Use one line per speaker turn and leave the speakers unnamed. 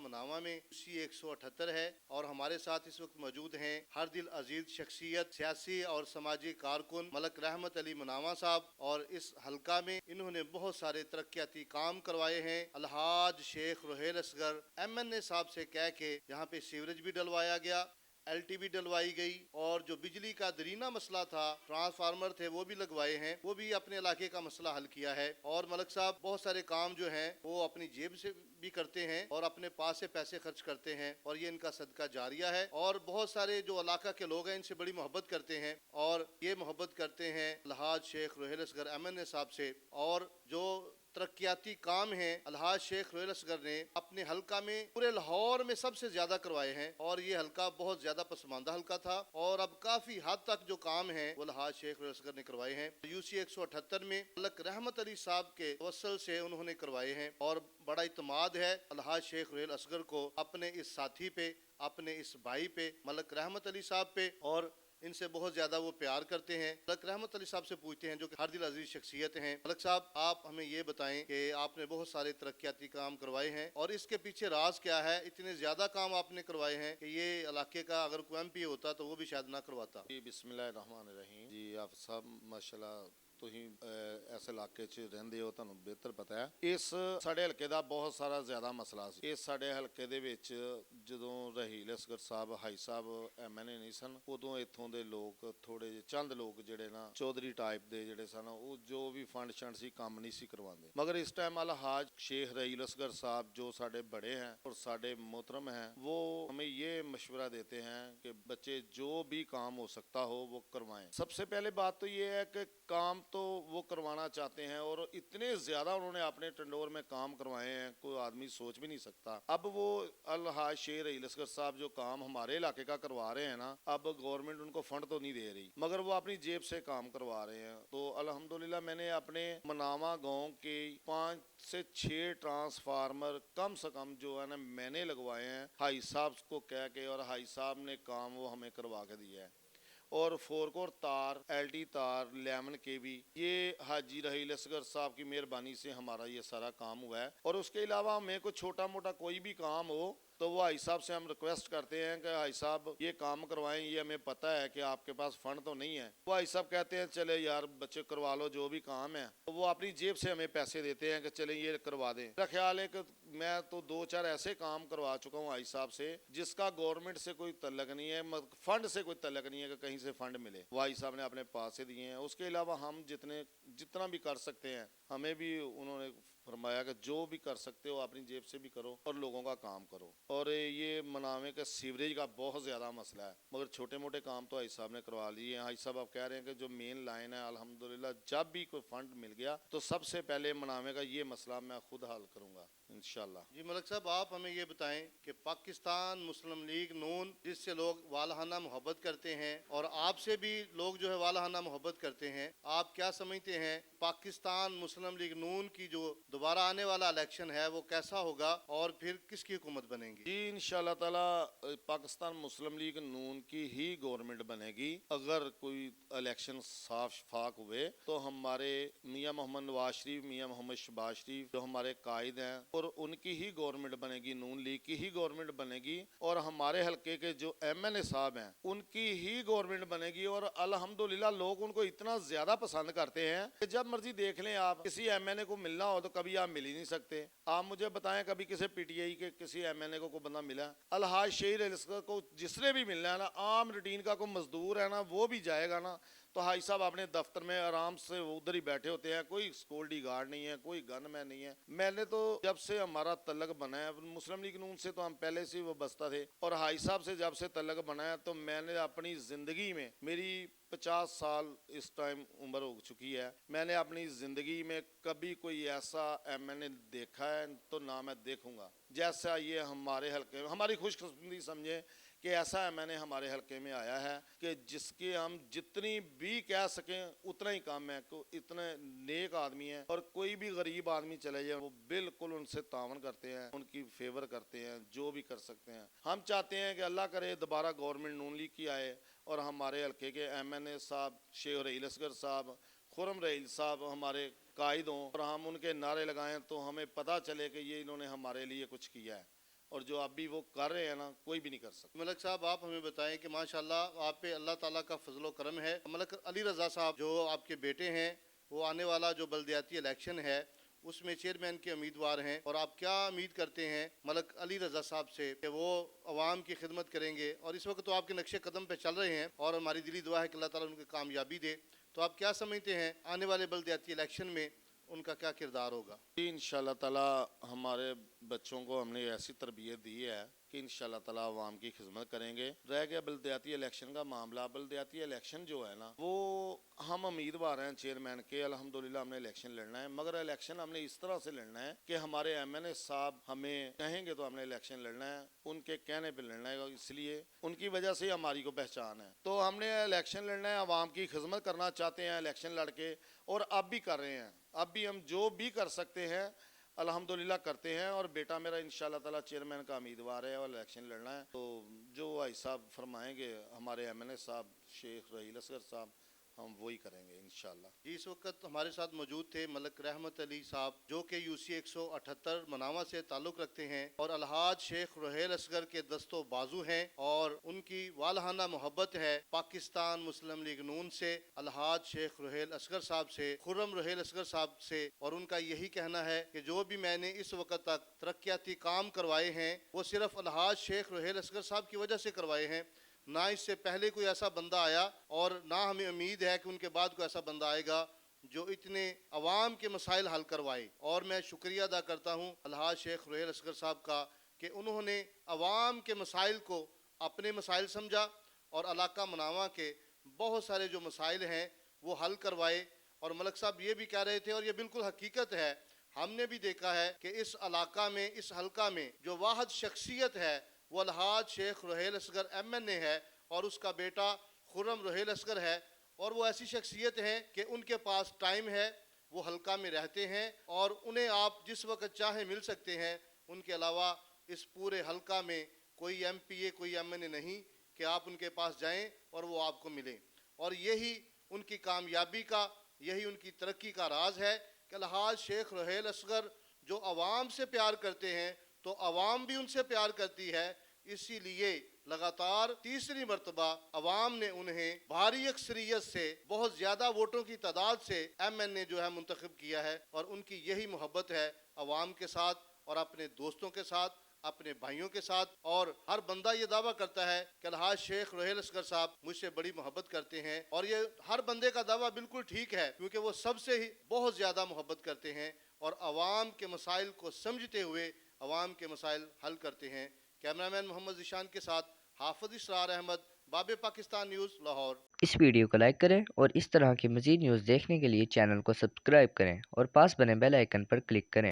مناوا میں سی 178 ہے، اور ہمارے ساتھ اس وقت موجود ہیں ہر دل عزیز شخصیت سیاسی اور سماجی کارکن ملک رحمت علی مناوا صاحب، اور اس حلقہ میں انہوں نے بہت سارے ترقیاتی کام کروائے ہیں۔ الحاج شیخ روہیل اصغر ایم این اے صاحب سے کہہ کے یہاں پہ سیوریج بھی ڈلوایا گیا، ایل ٹی بھی ڈلوائی گئی، اور جو بجلی کا درینہ مسئلہ تھا، ٹرانسفارمر تھے، وہ بھی لگوائے ہیں، وہ بھی اپنے علاقے کا مسئلہ حل کیا ہے۔ اور ملک صاحب بہت سارے کام جو ہیں وہ اپنی جیب سے بھی کرتے ہیں اور اپنے پاس سے پیسے خرچ کرتے ہیں، اور یہ ان کا صدقہ جاریہ ہے۔ اور بہت سارے جو علاقہ کے لوگ ہیں ان سے بڑی محبت کرتے ہیں، اور یہ محبت کرتے ہیں الحاج شیخ روہیل اصغر ایم این اے صاحب سے۔ اور جو ترقیاتی کام ہیں الحاج شیخ روہیل اصغر نے اپنے حلقہ میں پورے لاہور میں سب سے زیادہ کروائے ہیں، اور یہ حلقہ بہت زیادہ پسماندہ حلقہ تھا، اور اب کافی حد تک جو کام ہیں وہ الحاج شیخ روہیل اصغر نے کروائے ہیں۔ یو سی 178 میں ملک رحمت علی صاحب کے توسل سے انہوں نے کروائے ہیں، اور بڑا اعتماد ہے الحاج شیخ روہیل اصغر کو اپنے اس ساتھی پہ، اپنے اس بھائی پہ، ملک رحمت علی صاحب پہ، اور ان سے بہت زیادہ وہ پیار کرتے ہیں۔ ملک رحمت علی صاحب سے پوچھتے ہیں جو کہ ہر دل عزیز شخصیت ہیں۔ ملک صاحب آپ ہمیں یہ بتائیں کہ آپ نے بہت سارے ترقیاتی کام کروائے ہیں، اور اس کے پیچھے راز کیا ہے؟ اتنے زیادہ کام آپ نے کروائے ہیں کہ یہ علاقے کا اگر کوئی ایم پی ہوتا تو وہ بھی شاید نہ کرواتا۔
جی بسم اللہ الرحمن الرحیم۔ جی آپ سب ماشاءاللہ ਤੁਸੀਂ ਇਸ ਇਲਾਕੇ 'ਚ ਰਹਿੰਦੇ ਹੋ, ਤੁਹਾਨੂੰ ਬਿਹਤਰ ਪਤਾ ਹੈ। ਇਸ ਸਾਡੇ ਹਲਕੇ ਦਾ ਬਹੁਤ ਸਾਰਾ ਜ਼ਿਆਦਾ ਮਸਲਾ ਸੀ। ਇਸ ਸਾਡੇ ਹਲਕੇ ਦੇ ਵਿੱਚ ਜਦੋਂ ਰਹੀਲ ਅਸਗਰ ਸਾਹਿਬ ਹਾਈ ਸਾਹਿਬ MNA ਨਹੀਂ ਸਨ, ਉਦੋਂ ਇੱਥੋਂ ਦੇ ਲੋਕ ਥੋੜੇ ਜਿਹੇ ਚੰਦ ਲੋਕ ਜਿਹੜੇ ਨਾ ਚੌਧਰੀ ਟਾਈਪ ਦੇ ਜਿਹੜੇ ਸਨ, ਉਹ ਜੋ ਵੀ ਫੰਡ ਸ਼ੰਡ ਸੀ ਕੰਮ ਨਹੀਂ ਸੀ ਕਰਵਾਉਂਦੇ। ਮਗਰ ਇਸ ਟਾਈਮ الحاج شیخ رحیل اصغر صاحب جو ساڑھے بڑے ہیں اور ساڑھے محترم ہیں، وہ ہمیں یہ مشورہ دیتے ہیں کہ بچے جو بھی کام ہو سکتا ہو وہ کروائیں۔ سب سے پہلے بات تو یہ ہے کہ کام تو وہ کروانا چاہتے ہیں، اور اتنے زیادہ انہوں نے اپنے ٹنڈور میں کام کروائے ہیں کوئی آدمی سوچ بھی نہیں سکتا۔ اب وہ الحاج شیخ رحیل اصغر صاحب جو کام ہمارے علاقے کا کروا رہے ہیں نا، اب گورنمنٹ ان کو فنڈ تو نہیں دے رہی، مگر وہ اپنی جیب سے کام کروا رہے ہیں۔ تو الحمدللہ میں نے اپنے مناوا گاؤں کے 5 سے 6 ٹرانسفارمر کم سے کم جو ہے نا میں نے لگوائے ہیں حاج صاحب کو کہہ کے، اور حاج صاحب نے کام وہ ہمیں کروا کے دیا ہے۔ اور فورکور تار، ایل ٹی تار، لیمن کے بھی، یہ حاجی رحیل اصغر صاحب کی مہربانی سے ہمارا یہ سارا کام ہوا ہے۔ اور اس کے علاوہ ہمیں کوئی چھوٹا موٹا کوئی بھی کام ہو تو وہ حاج صاحب سے ہم ریکویسٹ کرتے ہیں کہ حاج صاحب یہ کام کروائیں، یہ ہمیں پتہ ہے کہ آپ کے پاس فنڈ تو نہیں ہے۔ وہ حاج صاحب کہتے ہیں چلے یار بچے کروا لو جو بھی کام ہے، تو وہ اپنی جیب سے ہمیں پیسے دیتے ہیں کہ چلیں یہ کروا دیں۔ میرا خیال ہے کہ میں تو 2-4 ایسے کام کروا چکا ہوں حاج صاحب سے جس کا گورنمنٹ سے کوئی تعلق نہیں ہے، فنڈ سے کوئی تعلق نہیں ہے کہ کہیں سے فنڈ ملے، وہ حاج صاحب نے اپنے پاس سے دیے ہیں۔ اس کے علاوہ ہم جتنا بھی کر سکتے ہیں، ہمیں بھی انہوں نے فرمایا کہ جو بھی کر سکتے ہو اپنی جیب سے بھی کرو اور لوگوں کا کام کرو۔ اور یہ مناوے کا سیوریج کا بہت زیادہ مسئلہ ہے، مگر چھوٹے موٹے کام تو حاج صاحب نے کروا لیے ہیں۔ حاج صاحب آپ کہہ رہے ہیں کہ جو مین لائن ہے الحمدللہ جب بھی کوئی فنڈ مل گیا تو سب سے پہلے مناوے کا یہ مسئلہ میں خود حل کروں گا انشاءاللہ۔
جی ملک صاحب آپ ہمیں یہ بتائیں کہ پاکستان مسلم لیگ نون جس سے لوگ والہانہ محبت کرتے ہیں، اور آپ سے بھی لوگ جو ہے والہانہ محبت کرتے ہیں، آپ کیا سمجھتے ہیں پاکستان مسلم لیگ نون کی جو دوبارہ آنے والا الیکشن ہے وہ کیسا ہوگا، اور پھر کس کی حکومت بنے گی؟
جی انشاءاللہ تعالی پاکستان مسلم لیگ نون کی ہی گورنمنٹ بنے گی۔ اگر کوئی الیکشن صاف شفاف ہوئے تو ہمارے میاں محمد نواز شریف، میاں محمد شہباز شریف جو ہمارے قائد ہیں، اور ان کی ہی گورنمنٹ بنے گی، نون لیگ کی ہی گورنمنٹ بنے گی، اور ہمارے حلقے کے جو MNA صاحب ہیں ان کی ہی گورنمنٹ بنے گی۔ اور الحمدللہ لوگ ان کو اتنا زیادہ پسند کرتے ہیں کہ جب مرضی دیکھ لیں آپ، کسی MNA کو ملنا ہو تو کبھی آپ مل ہی نہیں سکتے۔ آپ مجھے بتائیں کبھی کسی PTI کے کسی MNA کو کوئی بندہ ملا؟ الحاج شیخ رحیل اصغر کو جس نے بھی ملنا ہے نا، عام روٹین کا کوئی مزدور ہے نا وہ بھی جائے گا نا، تو حاج صاحب اپنے دفتر میں آرام سے ادھر ہی بیٹھے ہوتے ہیں، کوئی سیکورٹی گارڈ نہیں ہے، کوئی گن مین نہیں ہے۔ میں نے تو جب سے ہمارا تعلق بنا ہے مسلم لیگ نون سے تو ہم پہلے سے وہ بستہ تھے، اور حاج صاحب سے جب سے تعلق بنا ہے تو میں نے اپنی زندگی میں، میری 50 سال اس ٹائم عمر ہو چکی ہے، میں نے اپنی زندگی میں کبھی کوئی ایسا MNA دیکھا ہے تو نہ میں دیکھوں گا جیسا یہ ہمارے حلقے میں، ہماری خوش قسمتی سمجھیں کہ ایسا MNA ہمارے حلقے میں آیا ہے کہ جس کے ہم جتنی بھی کہہ سکیں اتنا ہی کم ہے، اتنے نیک آدمی ہیں، اور کوئی بھی غریب آدمی چلے جائے وہ بالکل ان سے تعاون کرتے ہیں، ان کی فیور کرتے ہیں، جو بھی کر سکتے ہیں۔ ہم چاہتے ہیں کہ اللہ کرے دوبارہ گورنمنٹ نون لیگ کی آئے، اور ہمارے حلقے کے MNA صاحب شیخ رحیل اصغر صاحب، خرم رحیل صاحب ہمارے قائد ہوں، اور ہم ان کے نعرے لگائیں تو ہمیں پتہ چلے کہ یہ انہوں نے ہمارے لیے کچھ کیا ہے۔ اور جو ابھی وہ کر رہے ہیں نا کوئی بھی نہیں کر سکتا۔
ملک صاحب آپ ہمیں بتائیں کہ ماشاءاللہ آپ پہ اللہ تعالیٰ کا فضل و کرم ہے۔ ملک علی رضا صاحب جو آپ کے بیٹے ہیں، وہ آنے والا جو بلدیاتی الیکشن ہے اس میں چیئرمین کے امیدوار ہیں، اور آپ کیا امید کرتے ہیں ملک علی رضا صاحب سے کہ وہ عوام کی خدمت کریں گے؟ اور اس وقت تو آپ کے نقش قدم پہ چل رہے ہیں اور ہماری دلی دعا ہے کہ اللہ تعالیٰ ان کو کامیابی دے، تو آپ کیا سمجھتے ہیں آنے والے بلدیاتی الیکشن میں ان کا کیا کردار ہوگا؟
جی انشاءاللہ تعالی ہمارے بچوں کو ہم نے ایسی تربیت دی ہے کہ انشاءاللہ تعالی عوام کی خدمت کریں گے۔ رہ گیا بلدیاتی الیکشن کا معاملہ، بلدیاتی الیکشن جو ہے نا وہ ہم امیدوار ہیں چیئرمین کے، الحمدللہ ہم نے الیکشن لڑنا ہے، مگر الیکشن ہم نے اس طرح سے لڑنا ہے کہ ہمارے ایم این اے صاحب ہمیں کہیں گے تو ہم نے الیکشن لڑنا ہے، ان کے کہنے پہ لڑنا ہے، اس لیے ان کی وجہ سے ہماری کو پہچان ہے، تو ہم نے الیکشن لڑنا ہے، عوام کی خدمت کرنا چاہتے ہیں الیکشن لڑ کے، اور اب بھی کر رہے ہیں، اب بھی ہم جو بھی کر سکتے ہیں الحمدللہ کرتے ہیں، اور بیٹا میرا انشاءاللہ تعالی چیئرمین کا امیدوار ہے اور الیکشن لڑنا ہے، تو جو بھائی صاحب فرمائیں گے ہمارے ایم این اے صاحب شیخ رحیل اصغر صاحب، ہم وہی کریں گے انشاءاللہ۔
جی اس وقت ہمارے ساتھ موجود تھے ملک رحمت علی صاحب جو کہ UC 178 مناوا سے تعلق رکھتے ہیں اور الحاج شیخ رحیل اصغر کے دست و بازو ہیں، اور ان کی والہانہ محبت ہے پاکستان مسلم لیگ نون سے، الحاج شیخ رحیل اصغر صاحب سے، خرم رحیل اصغر صاحب سے، اور ان کا یہی کہنا ہے کہ جو بھی میں نے اس وقت تک ترقیاتی کام کروائے ہیں وہ صرف الحاج شیخ رحیل اصغر صاحب کی وجہ سے کروائے ہیں، نہ اس سے پہلے کوئی ایسا بندہ آیا اور نہ ہمیں امید ہے کہ ان کے بعد کوئی ایسا بندہ آئے گا جو اتنے عوام کے مسائل حل کروائے۔ اور میں شکریہ ادا کرتا ہوں الحاج شیخ رحیل اصغر صاحب کا کہ انہوں نے عوام کے مسائل کو اپنے مسائل سمجھا اور علاقہ مناواں کے بہت سارے جو مسائل ہیں وہ حل کروائے۔ اور ملک صاحب یہ بھی کہہ رہے تھے، اور یہ بالکل حقیقت ہے، ہم نے بھی دیکھا ہے کہ اس علاقہ میں، اس حلقہ میں جو واحد شخصیت ہے وہ الحاج شیخ رحیل اصغر ایم این اے ہے، اور اس کا بیٹا خرم رحیل اصغر ہے، اور وہ ایسی شخصیت ہیں کہ ان کے پاس ٹائم ہے، وہ حلقہ میں رہتے ہیں اور انہیں آپ جس وقت چاہیں مل سکتے ہیں، ان کے علاوہ اس پورے حلقہ میں کوئی ایم پی اے، کوئی ایم این اے نہیں کہ آپ ان کے پاس جائیں اور وہ آپ کو ملیں، اور یہی ان کی کامیابی کا، یہی ان کی ترقی کا راز ہے کہ الحاج شیخ رحیل اصغر جو عوام سے پیار کرتے ہیں تو عوام بھی ان سے پیار کرتی ہے، اسی لیے لگاتار تیسری مرتبہ عوام نے انہیں بھاری اکثریت سے، بہت زیادہ ووٹوں کی تعداد سے ایم این اے جو ہے منتخب کیا ہے، اور ان کی یہی محبت ہے عوام کے ساتھ اور اپنے دوستوں کے ساتھ، اپنے بھائیوں کے ساتھ، اور ہر بندہ یہ دعویٰ کرتا ہے کہ الحاج شیخ رحیل اصغر صاحب مجھ سے بڑی محبت کرتے ہیں، اور یہ ہر بندے کا دعویٰ بالکل ٹھیک ہے کیونکہ وہ سب سے ہی بہت زیادہ محبت کرتے ہیں اور عوام کے مسائل کو سمجھتے ہوئے عوام کے مسائل حل کرتے ہیں۔ کیمرامین محمد ذیشان کے ساتھ حافظ اسرار احمد، باب پاکستان نیوز، لاہور۔
اس ویڈیو کو لائک کریں اور اس طرح کی مزید نیوز دیکھنے کے لیے چینل کو سبسکرائب کریں اور پاس بنے بیل آئیکن پر کلک کریں۔